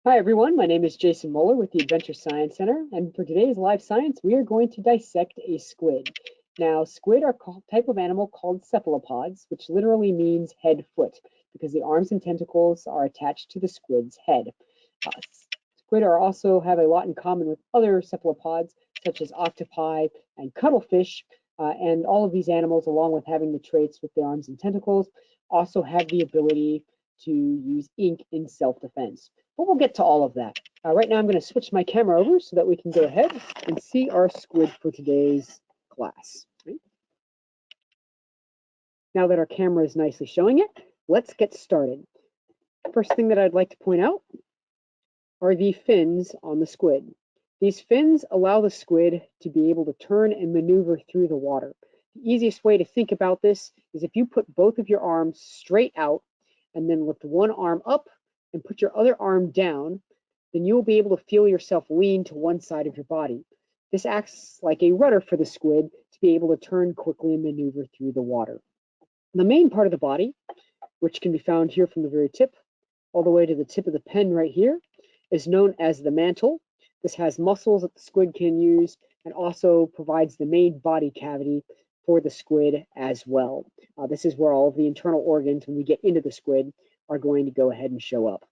Hi everyone, my name is Jason Muller with the Adventure Science Center, and for today's live science, we are going to dissect a squid. Now, squid are a type of animal called cephalopods, which literally means head foot, because the arms and tentacles are attached to the squid's head. Uh, Squid are also have a lot in common with other cephalopods, such as octopi and cuttlefish, and all of these animals, along with having the traits with their arms and tentacles, also have the ability to use ink in self-defense. But we'll get to all of that. Right now I'm going to switch my camera over so that we can go ahead and see our squid for today's class. Right? Now that our camera is nicely showing it, let's get started. First thing that I'd like to point out are the fins on the squid. These fins allow the squid to be able to turn and maneuver through the water. The easiest way to think about this is if you put both of your arms straight out and then lift one arm up and put your other arm down, then you will be able to feel yourself lean to one side of your body. This acts like a rudder for the squid to be able to turn quickly and maneuver through the water. The main part of the body, which can be found here from the very tip all the way to the tip of the pen right here, is known as the mantle. This has muscles that the squid can use and also provides the main body cavity for the squid as well. This is where all of the internal organs, when we get into the squid, are going to go ahead and show up.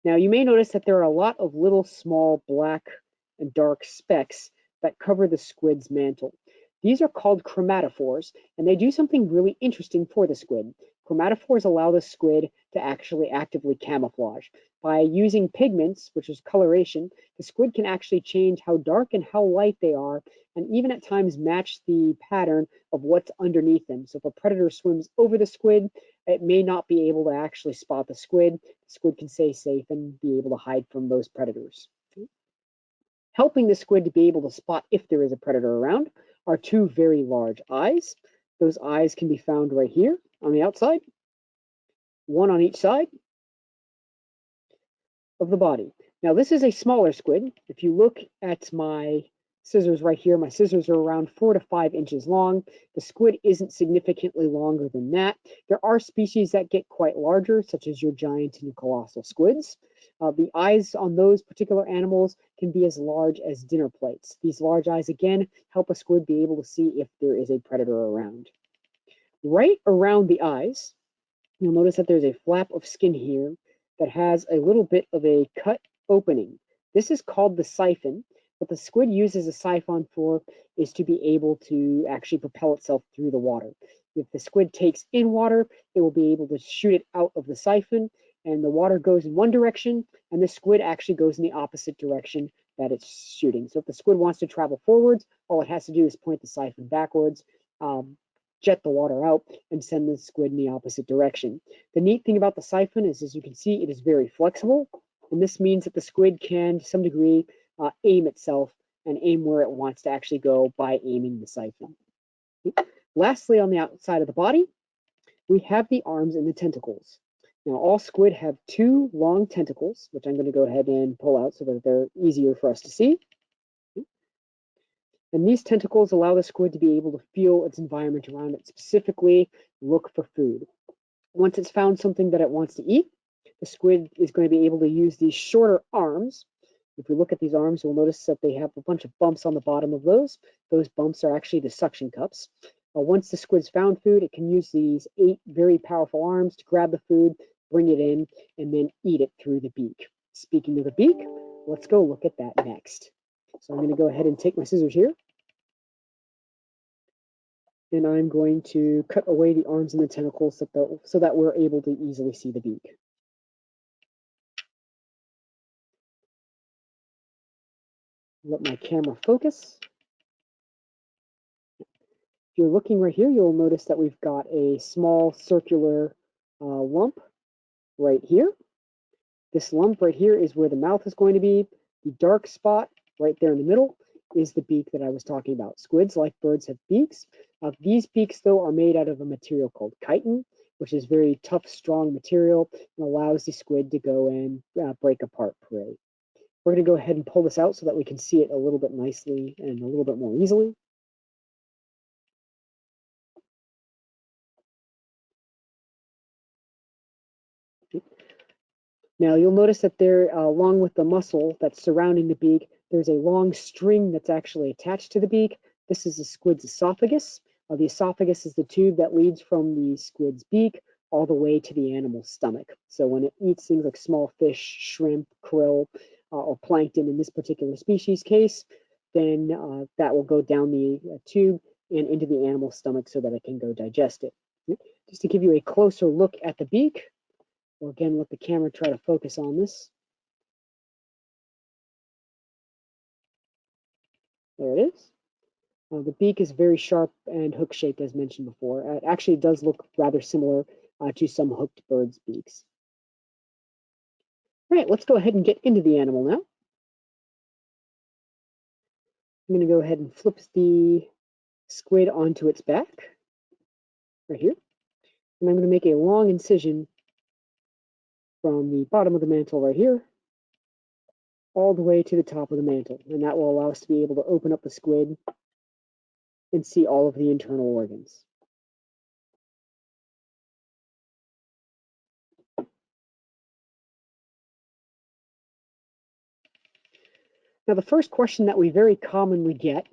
Now, you may notice that there are a lot of little small black and dark specks that cover the squid's mantle. These are called chromatophores, and they do something really interesting for the squid. Chromatophores allow the squid to actually actively camouflage. By using pigments, which is coloration, the squid can actually change how dark and how light they are, and even at times match the pattern of what's underneath them. So if a predator swims over the squid, it may not be able to actually spot the squid. The squid can stay safe and be able to hide from those predators. Helping the squid to be able to spot if there is a predator around are two very large eyes. Those eyes can be found right here on the outside, one on each side of the body. Now, this is a smaller squid. If you look at my scissors right here, my scissors are around 4 to 5 inches long. The squid isn't significantly longer than that. There are species that get quite larger, such as your giant and colossal squids. The eyes on those particular animals can be as large as dinner plates. These large eyes, again, help a squid be able to see if there is a predator around. Right around the eyes, you'll notice that there's a flap of skin here that has a little bit of a cut opening. This is called the siphon. What the squid uses a siphon for is to be able to actually propel itself through the water. If the squid takes in water, it will be able to shoot it out of the siphon, and the water goes in one direction, and the squid actually goes in the opposite direction that it's shooting. So if the squid wants to travel forwards, all it has to do is point the siphon backwards, jet the water out, and send the squid in the opposite direction. The neat thing about the siphon is, as you can see, it is very flexible, and this means that the squid can, to some degree, aim itself and aim where it wants to actually go by aiming the siphon. Lastly, on the outside of the body, we have the arms and the tentacles. Now, all squid have two long tentacles, which I'm going to go ahead and pull out so that they're easier for us to see. And these tentacles allow the squid to be able to feel its environment around it, specifically look for food. Once it's found something that it wants to eat, the squid is going to be able to use these shorter arms. If we look at these arms, you'll notice that they have a bunch of bumps on the bottom of those. Those bumps are actually the suction cups. Once the squid's found food, it can use these 8 very powerful arms to grab the food, bring it in, and then eat it through the beak. Speaking of the beak, let's go look at that next. So I'm going to go ahead and take my scissors here, and I'm going to cut away the arms and the tentacles so that we're able to easily see the beak. Let my camera focus. If you're looking right here, you'll notice that we've got a small circular lump right here. This lump right here is where the mouth is going to be. The dark spot right there in the middle is the beak that I was talking about. Squids, like birds, have beaks. These beaks, though, are made out of a material called chitin, which is very tough, strong material and allows the squid to go and break apart prey. We're going to go ahead and pull this out so that we can see it a little bit nicely and a little bit more easily. Now you'll notice that there, along with the muscle that's surrounding the beak, there's a long string that's actually attached to the beak. This is the squid's esophagus. The esophagus is the tube that leads from the squid's beak all the way to the animal's stomach. So when it eats things like small fish, shrimp, krill, or plankton in this particular species case, then that will go down the tube and into the animal's stomach so that it can go digest it. Just to give you a closer look at the beak, we'll again let the camera try to focus on this. There it is. The beak is very sharp and hook-shaped, as mentioned before. It actually does look rather similar to some hooked birds' beaks. All right, let's go ahead and get into the animal now. I'm going to go ahead and flip the squid onto its back, right here. And I'm going to make a long incision from the bottom of the mantle right here all the way to the top of the mantle. And that will allow us to be able to open up the squid and see all of the internal organs. Now, the first question that we very commonly get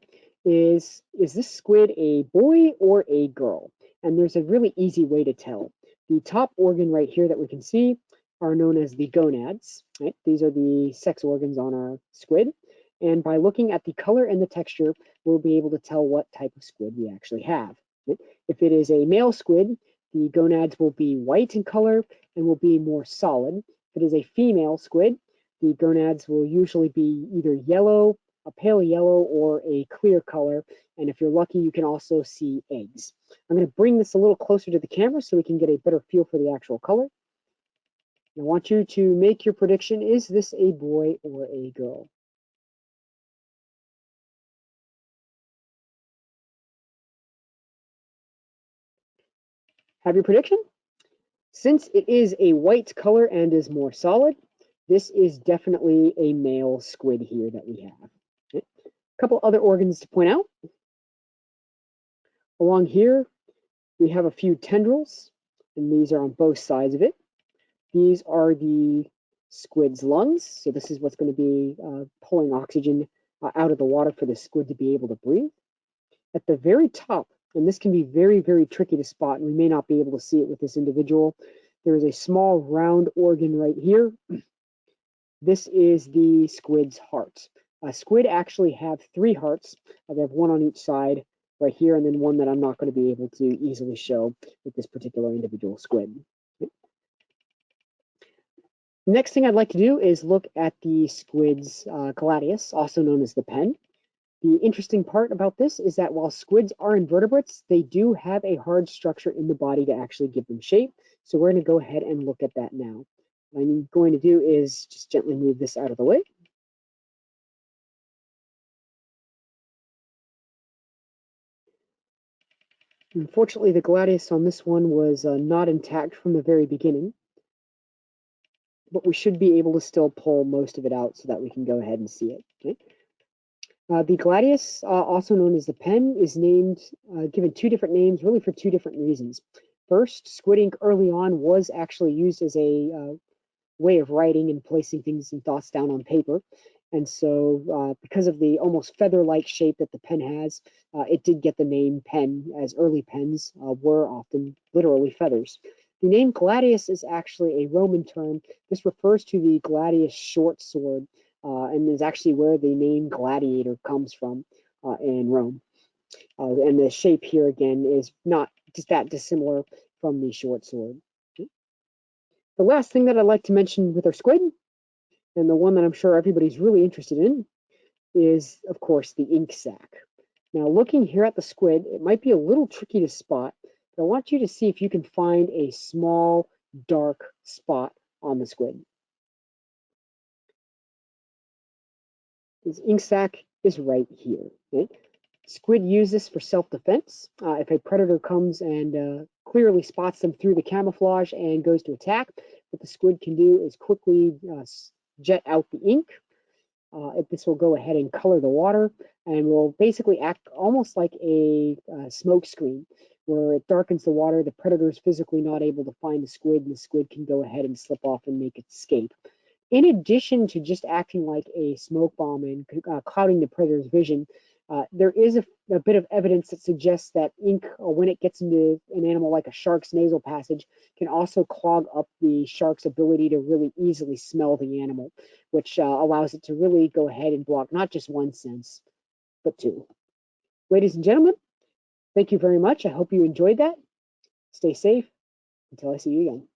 is this squid a boy or a girl? And there's a really easy way to tell. The top organ right here that we can see are known as the gonads. Right? These are the sex organs on our squid. And by looking at the color and the texture, we'll be able to tell what type of squid we actually have. Right? If it is a male squid, the gonads will be white in color and will be more solid. If it is a female squid, the gonads will usually be either yellow, a pale yellow, or a clear color. And if you're lucky, you can also see eggs. I'm going to bring this a little closer to the camera so we can get a better feel for the actual color. I want you to make your prediction. Is this a boy or a girl? Have your prediction? Since it is a white color and is more solid, this is definitely a male squid here that we have. Okay. A couple other organs to point out. Along here, we have a few tendrils, and these are on both sides of it. These are the squid's lungs. So this is what's going to be pulling oxygen out of the water for the squid to be able to breathe. At the very top, and this can be very, very tricky to spot, and we may not be able to see it with this individual, there is a small round organ right here. This is the squid's heart. Squid actually have 3 hearts. They have one on each side right here, and then one that I'm not going to be able to easily show with this particular individual squid. Next thing I'd like to do is look at the squid's gladius, also known as the pen. The interesting part about this is that while squids are invertebrates, they do have a hard structure in the body to actually give them shape. So we're going to go ahead and look at that now. What I'm going to do is just gently move this out of the way. Unfortunately, the gladius on this one was not intact from the very beginning, but we should be able to still pull most of it out so that we can go ahead and see it. Okay? The gladius, also known as the pen, is given 2 different names, really for 2 different reasons. First, squid ink early on was actually used as a way of writing and placing things and thoughts down on paper. And so because of the almost feather-like shape that the pen has, it did get the name pen, as early pens were often literally feathers. The name gladius is actually a Roman term. This refers to the gladius short sword, and is actually where the name gladiator comes from in Rome. And the shape here again is not just that dissimilar from the short sword. The last thing that I'd like to mention with our squid, and the one that I'm sure everybody's really interested in, is of course the ink sac. Now looking here at the squid, it might be a little tricky to spot, but I want you to see if you can find a small dark spot on the squid. This ink sac is right here. Okay? Squid use this for self-defense. If a predator comes and clearly spots them through the camouflage and goes to attack, what the squid can do is quickly jet out the ink. This will go ahead and color the water and will basically act almost like a smoke screen. where it darkens the water. The predator is physically not able to find the squid, and the squid can go ahead and slip off and make its escape. In addition to just acting like a smoke bomb and clouding the predator's vision, there is a bit of evidence that suggests that ink, when it gets into an animal like a shark's nasal passage, can also clog up the shark's ability to really easily smell the animal, which allows it to really go ahead and block not just one sense, but two. Ladies and gentlemen, thank you very much. I hope you enjoyed that. Stay safe until I see you again.